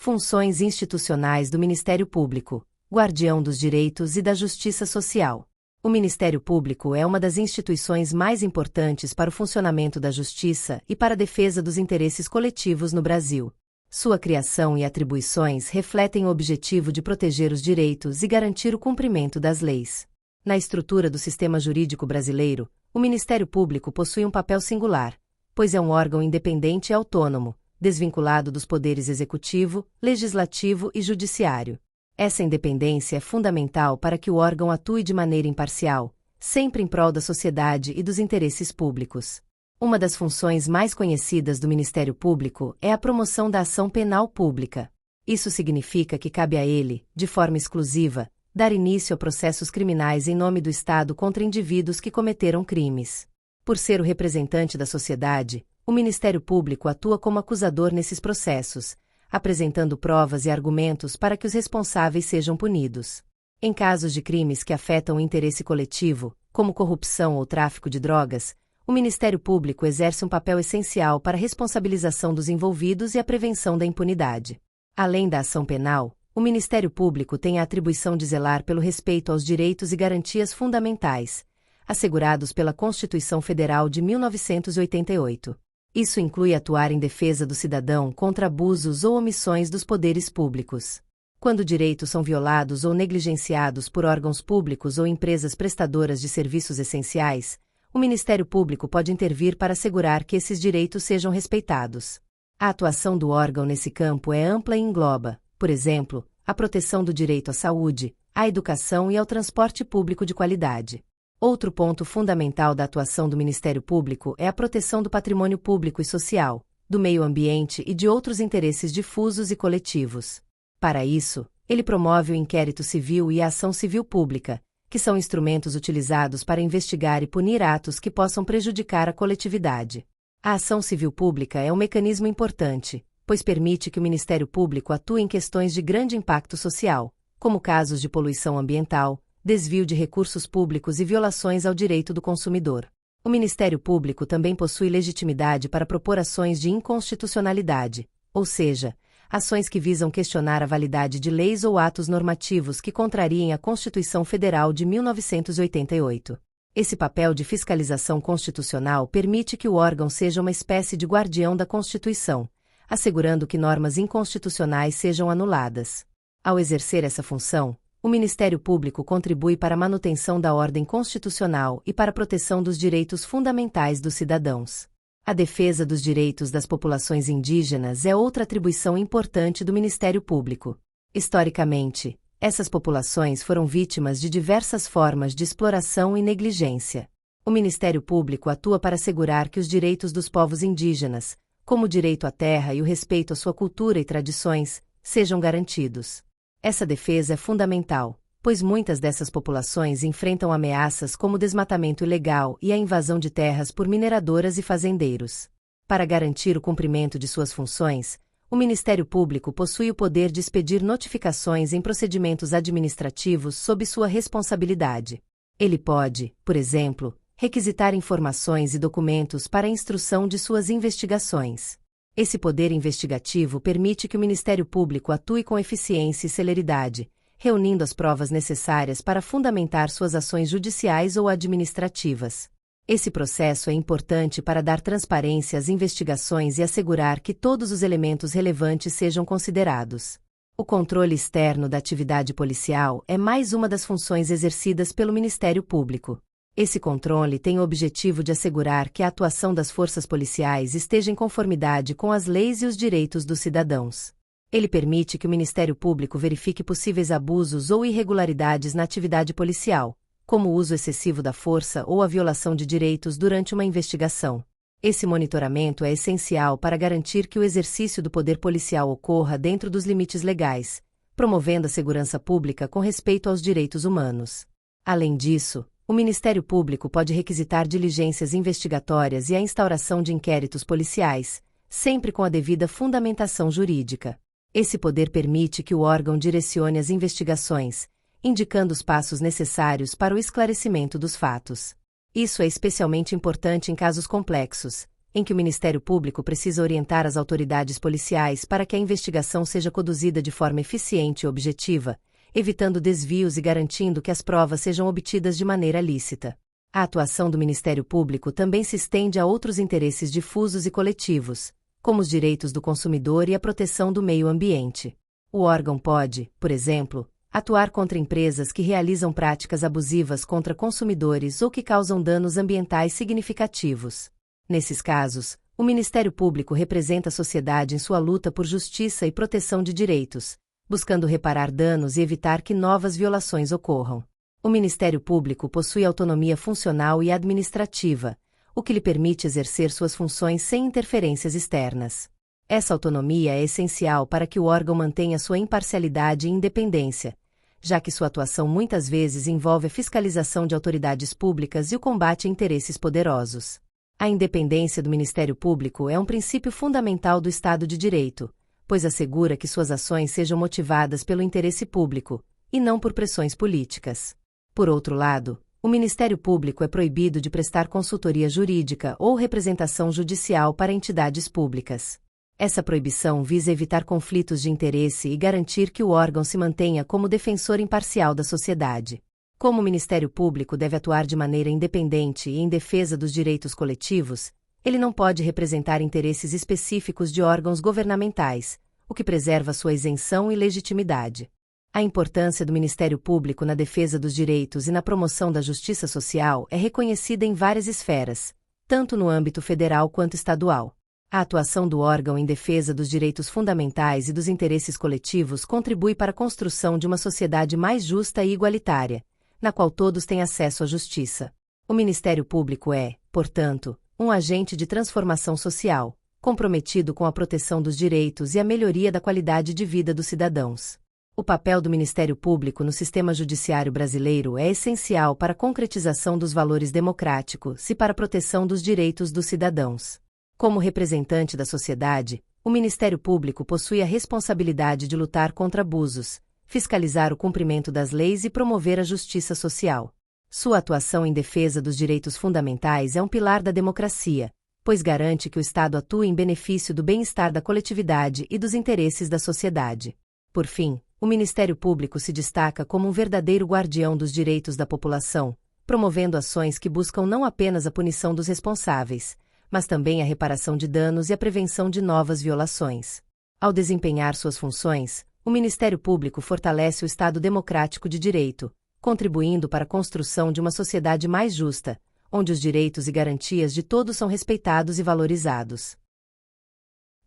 Funções institucionais do Ministério Público, guardião dos direitos e da justiça social. O Ministério Público é uma das instituições mais importantes para o funcionamento da justiça e para a defesa dos interesses coletivos no Brasil. Sua criação e atribuições refletem o objetivo de proteger os direitos e garantir o cumprimento das leis. Na estrutura do sistema jurídico brasileiro, o Ministério Público possui um papel singular, pois é um órgão independente e autônomo, desvinculado dos poderes executivo, legislativo e judiciário. Essa independência é fundamental para que o órgão atue de maneira imparcial, sempre em prol da sociedade e dos interesses públicos. Uma das funções mais conhecidas do Ministério Público é a promoção da ação penal pública. Isso significa que cabe a ele, de forma exclusiva, dar início a processos criminais em nome do Estado contra indivíduos que cometeram crimes. Por ser o representante da sociedade, o Ministério Público atua como acusador nesses processos, apresentando provas e argumentos para que os responsáveis sejam punidos. Em casos de crimes que afetam o interesse coletivo, como corrupção ou tráfico de drogas, o Ministério Público exerce um papel essencial para a responsabilização dos envolvidos e a prevenção da impunidade. Além da ação penal, o Ministério Público tem a atribuição de zelar pelo respeito aos direitos e garantias fundamentais, assegurados pela Constituição Federal de 1988. Isso inclui atuar em defesa do cidadão contra abusos ou omissões dos poderes públicos. Quando direitos são violados ou negligenciados por órgãos públicos ou empresas prestadoras de serviços essenciais, o Ministério Público pode intervir para assegurar que esses direitos sejam respeitados. A atuação do órgão nesse campo é ampla e engloba, por exemplo, a proteção do direito à saúde, à educação e ao transporte público de qualidade. Outro ponto fundamental da atuação do Ministério Público é a proteção do patrimônio público e social, do meio ambiente e de outros interesses difusos e coletivos. Para isso, ele promove o inquérito civil e a ação civil pública, que são instrumentos utilizados para investigar e punir atos que possam prejudicar a coletividade. A ação civil pública é um mecanismo importante, pois permite que o Ministério Público atue em questões de grande impacto social, como casos de poluição ambiental, desvio de recursos públicos e violações ao direito do consumidor. O Ministério Público também possui legitimidade para propor ações de inconstitucionalidade, ou seja, ações que visam questionar a validade de leis ou atos normativos que contrariem a Constituição Federal de 1988. Esse papel de fiscalização constitucional permite que o órgão seja uma espécie de guardião da Constituição, assegurando que normas inconstitucionais sejam anuladas. Ao exercer essa função, o Ministério Público contribui para a manutenção da ordem constitucional e para a proteção dos direitos fundamentais dos cidadãos. A defesa dos direitos das populações indígenas é outra atribuição importante do Ministério Público. Historicamente, essas populações foram vítimas de diversas formas de exploração e negligência. O Ministério Público atua para assegurar que os direitos dos povos indígenas, como o direito à terra e o respeito à sua cultura e tradições, sejam garantidos. Essa defesa é fundamental, pois muitas dessas populações enfrentam ameaças como o desmatamento ilegal e a invasão de terras por mineradoras e fazendeiros. Para garantir o cumprimento de suas funções, o Ministério Público possui o poder de expedir notificações em procedimentos administrativos sob sua responsabilidade. Ele pode, por exemplo, requisitar informações e documentos para a instrução de suas investigações. Esse poder investigativo permite que o Ministério Público atue com eficiência e celeridade, reunindo as provas necessárias para fundamentar suas ações judiciais ou administrativas. Esse processo é importante para dar transparência às investigações e assegurar que todos os elementos relevantes sejam considerados. O controle externo da atividade policial é mais uma das funções exercidas pelo Ministério Público. Esse controle tem o objetivo de assegurar que a atuação das forças policiais esteja em conformidade com as leis e os direitos dos cidadãos. Ele permite que o Ministério Público verifique possíveis abusos ou irregularidades na atividade policial, como o uso excessivo da força ou a violação de direitos durante uma investigação. Esse monitoramento é essencial para garantir que o exercício do poder policial ocorra dentro dos limites legais, promovendo a segurança pública com respeito aos direitos humanos. Além disso, o Ministério Público pode requisitar diligências investigatórias e a instauração de inquéritos policiais, sempre com a devida fundamentação jurídica. Esse poder permite que o órgão direcione as investigações, indicando os passos necessários para o esclarecimento dos fatos. Isso é especialmente importante em casos complexos, em que o Ministério Público precisa orientar as autoridades policiais para que a investigação seja conduzida de forma eficiente e objetiva, evitando desvios e garantindo que as provas sejam obtidas de maneira lícita. A atuação do Ministério Público também se estende a outros interesses difusos e coletivos, como os direitos do consumidor e a proteção do meio ambiente. O órgão pode, por exemplo, atuar contra empresas que realizam práticas abusivas contra consumidores ou que causam danos ambientais significativos. Nesses casos, o Ministério Público representa a sociedade em sua luta por justiça e proteção de direitos, buscando reparar danos e evitar que novas violações ocorram. O Ministério Público possui autonomia funcional e administrativa, o que lhe permite exercer suas funções sem interferências externas. Essa autonomia é essencial para que o órgão mantenha sua imparcialidade e independência, já que sua atuação muitas vezes envolve a fiscalização de autoridades públicas e o combate a interesses poderosos. A independência do Ministério Público é um princípio fundamental do Estado de Direito, pois assegura que suas ações sejam motivadas pelo interesse público, e não por pressões políticas. Por outro lado, o Ministério Público é proibido de prestar consultoria jurídica ou representação judicial para entidades públicas. Essa proibição visa evitar conflitos de interesse e garantir que o órgão se mantenha como defensor imparcial da sociedade. Como o Ministério Público deve atuar de maneira independente e em defesa dos direitos coletivos, ele não pode representar interesses específicos de órgãos governamentais, o que preserva sua isenção e legitimidade. A importância do Ministério Público na defesa dos direitos e na promoção da justiça social é reconhecida em várias esferas, tanto no âmbito federal quanto estadual. A atuação do órgão em defesa dos direitos fundamentais e dos interesses coletivos contribui para a construção de uma sociedade mais justa e igualitária, na qual todos têm acesso à justiça. O Ministério Público é, portanto, um agente de transformação social, comprometido com a proteção dos direitos e a melhoria da qualidade de vida dos cidadãos. O papel do Ministério Público no sistema judiciário brasileiro é essencial para a concretização dos valores democráticos e para a proteção dos direitos dos cidadãos. Como representante da sociedade, o Ministério Público possui a responsabilidade de lutar contra abusos, fiscalizar o cumprimento das leis e promover a justiça social. Sua atuação em defesa dos direitos fundamentais é um pilar da democracia, pois garante que o Estado atue em benefício do bem-estar da coletividade e dos interesses da sociedade. Por fim, o Ministério Público se destaca como um verdadeiro guardião dos direitos da população, promovendo ações que buscam não apenas a punição dos responsáveis, mas também a reparação de danos e a prevenção de novas violações. Ao desempenhar suas funções, o Ministério Público fortalece o Estado democrático de direito, contribuindo para a construção de uma sociedade mais justa, onde os direitos e garantias de todos são respeitados e valorizados.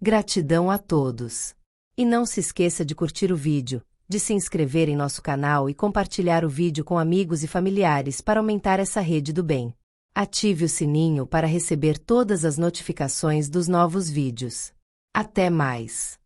Gratidão a todos! E não se esqueça de curtir o vídeo, de se inscrever em nosso canal e compartilhar o vídeo com amigos e familiares para aumentar essa rede do bem. Ative o sininho para receber todas as notificações dos novos vídeos. Até mais!